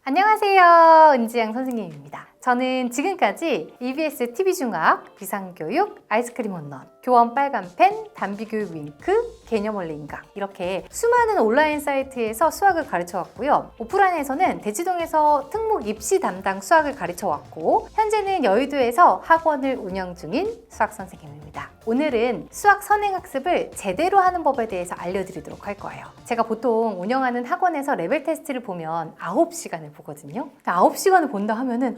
안녕하세요. 은지양 선생님입니다. 저는 지금까지 EBS TV중학, 비상교육, 아이스크림 홈런, 교원 빨간펜, 단비교육 윙크, 개념 원리 인강 이렇게 수많은 온라인 사이트에서 수학을 가르쳐왔고요. 오프라인에서는 대치동에서 특목 입시 담당 수학을 가르쳐왔고 현재는 여의도에서 학원을 운영 중인 수학 선생님입니다. 오늘은 수학 선행학습을 제대로 하는 법에 대해서 알려드리도록 할 거예요. 제가 보통 운영하는 학원에서 레벨 테스트를 보면 9시간을 보거든요. 9시간을 본다 하면은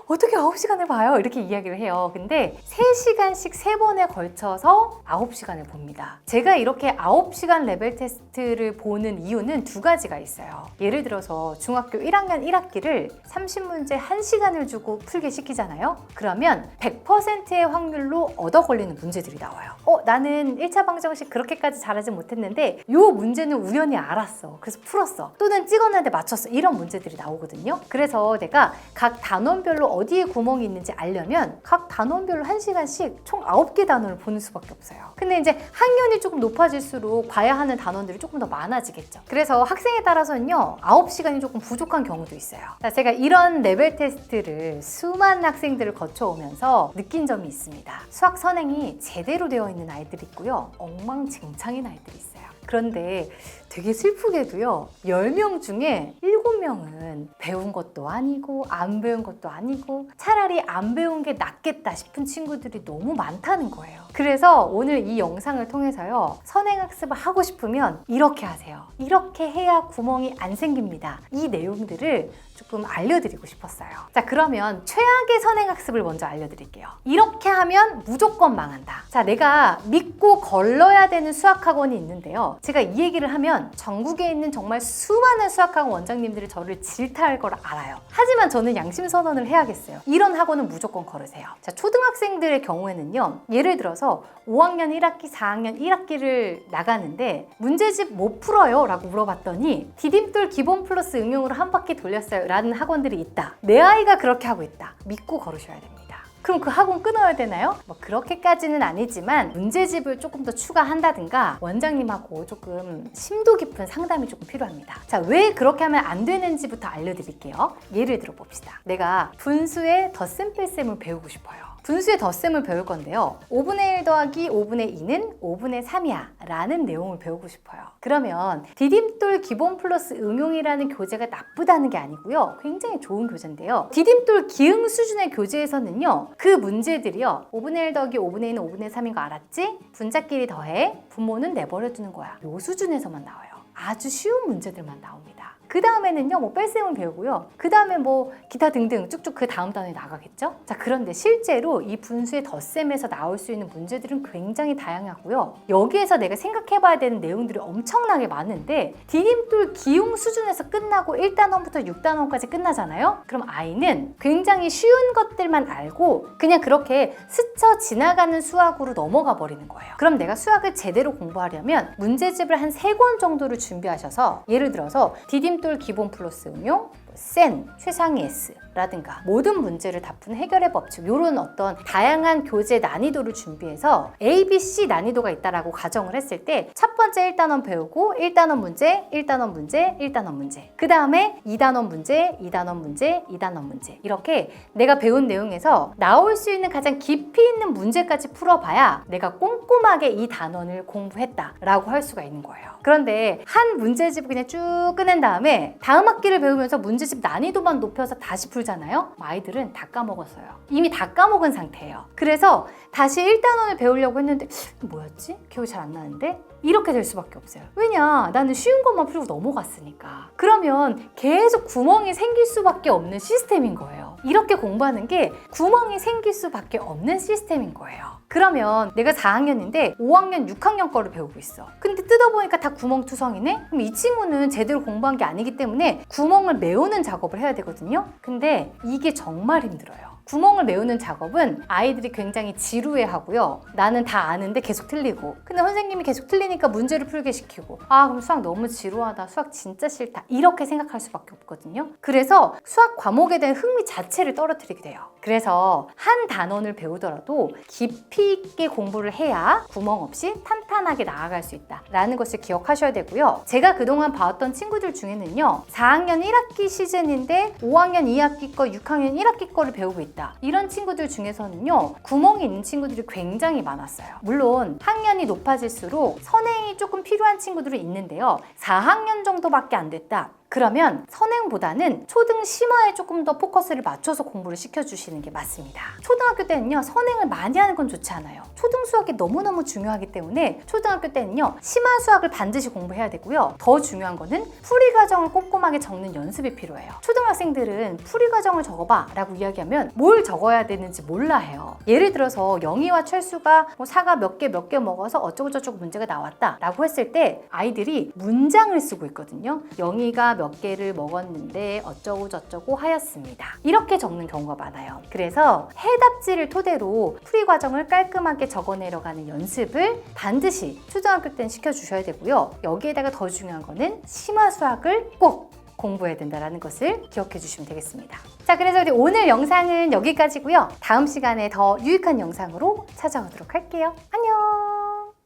어떻게 9시간을 봐요? 이렇게 이야기를 해요. 근데 3시간씩 3번에 걸쳐서 9시간을 봅니다. 제가 이렇게 9시간 레벨 테스트를 보는 이유는 두 가지가 있어요. 예를 들어서 중학교 1학년 1학기를 30문제 1시간을 주고 풀게 시키잖아요. 그러면 100%의 확률로 얻어 걸리는 문제들이 나와요. 나는 1차 방정식 그렇게까지 잘하지 못했는데 이 문제는 우연히 알았어. 그래서 풀었어. 또는 찍었는데 맞췄어. 이런 문제들이 나오거든요. 그래서 내가 각 단원별로 어디에 구멍이 있는지 알려면 각 단원별로 1시간씩 총 9개 단원을 보는 수밖에 없어요. 근데 이제 학년이 조금 높아질수록 봐야 하는 단원들이 조금 더 많아지겠죠. 그래서 학생에 따라서는요 9시간이 조금 부족한 경우도 있어요. 자, 제가 이런 레벨 테스트를 수많은 학생들을 거쳐오면서 느낀 점이 있습니다. 수학 선행이 제대로 되어 있는 아이들이 있고요, 엉망진창인 아이들이 있어요. 그런데 되게 슬프게도요 10명 중에 7명은 배운 것도 아니고 안 배운 것도 아니고 차라리 안 배운 게 낫겠다 싶은 친구들이 너무 많다는 거예요. 그래서 오늘 이 영상을 통해서요 선행학습을 하고 싶으면 이렇게 하세요. 이렇게 해야 구멍이 안 생깁니다. 이 내용들을 조금 알려드리고 싶었어요. 자, 그러면 최악의 선행학습을 먼저 알려드릴게요. 이렇게 하면 무조건 망한다. 자, 내가 믿고 걸러야 되는 수학학원이 있는데요. 제가 이 얘기를 하면 전국에 있는 정말 수많은 수학학원 원장님들이 저를 질타할 걸 알아요. 하지만 저는 양심선언을 해야겠어요. 이런 학원은 무조건 걸으세요. 자, 초등학생들의 경우에는요. 예를 들어서 5학년 1학기, 4학년 1학기를 나가는데 문제집 못 풀어요? 라고 물어봤더니 디딤돌 기본 플러스 응용으로 한 바퀴 돌렸어요 라는 학원들이 있다. 내 아이가 그렇게 하고 있다. 믿고 걸으셔야 됩니다. 그럼 그 학원 끊어야 되나요? 뭐 그렇게까지는 아니지만 문제집을 조금 더 추가한다든가 원장님하고 조금 심도 깊은 상담이 조금 필요합니다. 자, 왜 그렇게 하면 안 되는지부터 알려드릴게요. 예를 들어 봅시다. 내가 분수의 덧셈뺄셈을 배우고 싶어요. 분수의 덧셈을 배울 건데요. 5분의 1 더하기 5분의 2는 5분의 3이야 라는 내용을 배우고 싶어요. 그러면 디딤돌 기본 플러스 응용이라는 교재가 나쁘다는 게 아니고요. 굉장히 좋은 교재인데요. 디딤돌 기응 수준의 교재에서는요. 그 문제들이요. 5분의 1 더하기 5분의 2는 5분의 3인 거 알았지? 분자끼리 더해, 분모는 내버려 두는 거야. 요 수준에서만 나와요. 아주 쉬운 문제들만 나옵니다. 그 다음에는요, 뭐 뺄셈을 배우고요. 그 다음에 뭐 기타 등등 쭉쭉 그 다음 단원에 나가겠죠? 자, 그런데 실제로 이 분수의 덧셈에서 나올 수 있는 문제들은 굉장히 다양하고요. 여기에서 내가 생각해봐야 되는 내용들이 엄청나게 많은데 디딤돌 기용 수준에서 끝나고 1단원부터 6단원까지 끝나잖아요? 그럼 아이는 굉장히 쉬운 것들만 알고 그냥 그렇게 스쳐 지나가는 수학으로 넘어가 버리는 거예요. 그럼 내가 수학을 제대로 공부하려면 문제집을 한 3권 정도를 준비하셔서 예를 들어서 디딤돌 기본 플러스 응용, 센, 최상위 S 라든가 모든 문제를 다 푸는 해결의 법칙 이런 어떤 다양한 교재 난이도를 준비해서 A, B, C 난이도가 있다라고 가정을 했을 때 첫 번째 1단원 배우고 1단원 문제, 1단원 문제, 1단원 문제 그 다음에 2단원 문제, 2단원 문제, 2단원 문제 이렇게 내가 배운 내용에서 나올 수 있는 가장 깊이 있는 문제까지 풀어봐야 내가 꼼꼼하게 이 단원을 공부했다라고 할 수가 있는 거예요. 그런데 한 문제집을 그냥 쭉 꺼낸 다음에 다음 학기를 배우면서 문제집 난이도만 높여서 다시 풀잖아요? 아이들은 다 까먹었어요. 이미 다 까먹은 상태예요. 그래서 다시 1단원을 배우려고 했는데 뭐였지? 기억이 잘 안 나는데? 이렇게 될 수밖에 없어요. 왜냐? 나는 쉬운 것만 풀고 넘어갔으니까. 그러면 계속 구멍이 생길 수밖에 없는 시스템인 거예요. 이렇게 공부하는 게 구멍이 생길 수밖에 없는 시스템인 거예요. 그러면 내가 4학년인데 5학년, 6학년 거를 배우고 있어. 근데 뜯어보니까 다 구멍투성이네? 그럼 이 친구는 제대로 공부한 게 아니기 때문에 구멍을 메우는 작업을 해야 되거든요. 근데 이게 정말 힘들어요. 구멍을 메우는 작업은 아이들이 굉장히 지루해하고요. 나는 다 아는데 계속 틀리고, 근데 선생님이 계속 틀리니까 문제를 풀게 시키고, 아 그럼 수학 너무 지루하다, 수학 진짜 싫다, 이렇게 생각할 수밖에 없거든요. 그래서 수학 과목에 대한 흥미 자체를 떨어뜨리게 돼요. 그래서 한 단원을 배우더라도 깊이 있게 공부를 해야 구멍 없이 탄탄하게 나아갈 수 있다라는 것을 기억하셔야 되고요. 제가 그동안 봐왔던 친구들 중에는요, 4학년 1학기 시즌인데 5학년 2학기 거, 6학년 1학기 거를 배우고 있다, 이런 친구들 중에서는요, 구멍이 있는 친구들이 굉장히 많았어요. 물론 학년이 높아질수록 선행이 조금 필요한 친구들은 있는데요, 4학년 정도밖에 안 됐다, 그러면 선행보다는 초등 심화에 조금 더 포커스를 맞춰서 공부를 시켜주시는 게 맞습니다. 초등학교 때는요, 선행을 많이 하는 건 좋지 않아요. 초등 수학이 너무너무 중요하기 때문에 초등학교 때는요, 심화 수학을 반드시 공부해야 되고요. 더 중요한 거는 풀이 과정을 꼼꼼하게 적는 연습이 필요해요. 초등학생들은 풀이 과정을 적어봐 라고 이야기하면 뭘 적어야 되는지 몰라 해요. 예를 들어서 영희와 철수가 사과 몇 개 먹어서 어쩌고저쩌고 문제가 나왔다 라고 했을 때 아이들이 문장을 쓰고 있거든요. 영희가 몇 개를 먹었는데 어쩌고 저쩌고 하였습니다, 이렇게 적는 경우가 많아요. 그래서 해답지를 토대로 풀이 과정을 깔끔하게 적어내려가는 연습을 반드시 초등학교 때는 시켜주셔야 되고요. 여기에다가 더 중요한 거는 심화 수학을 꼭 공부해야 된다는 것을 기억해 주시면 되겠습니다. 자, 그래서 우리 오늘 영상은 여기까지고요. 다음 시간에 더 유익한 영상으로 찾아오도록 할게요. 안녕!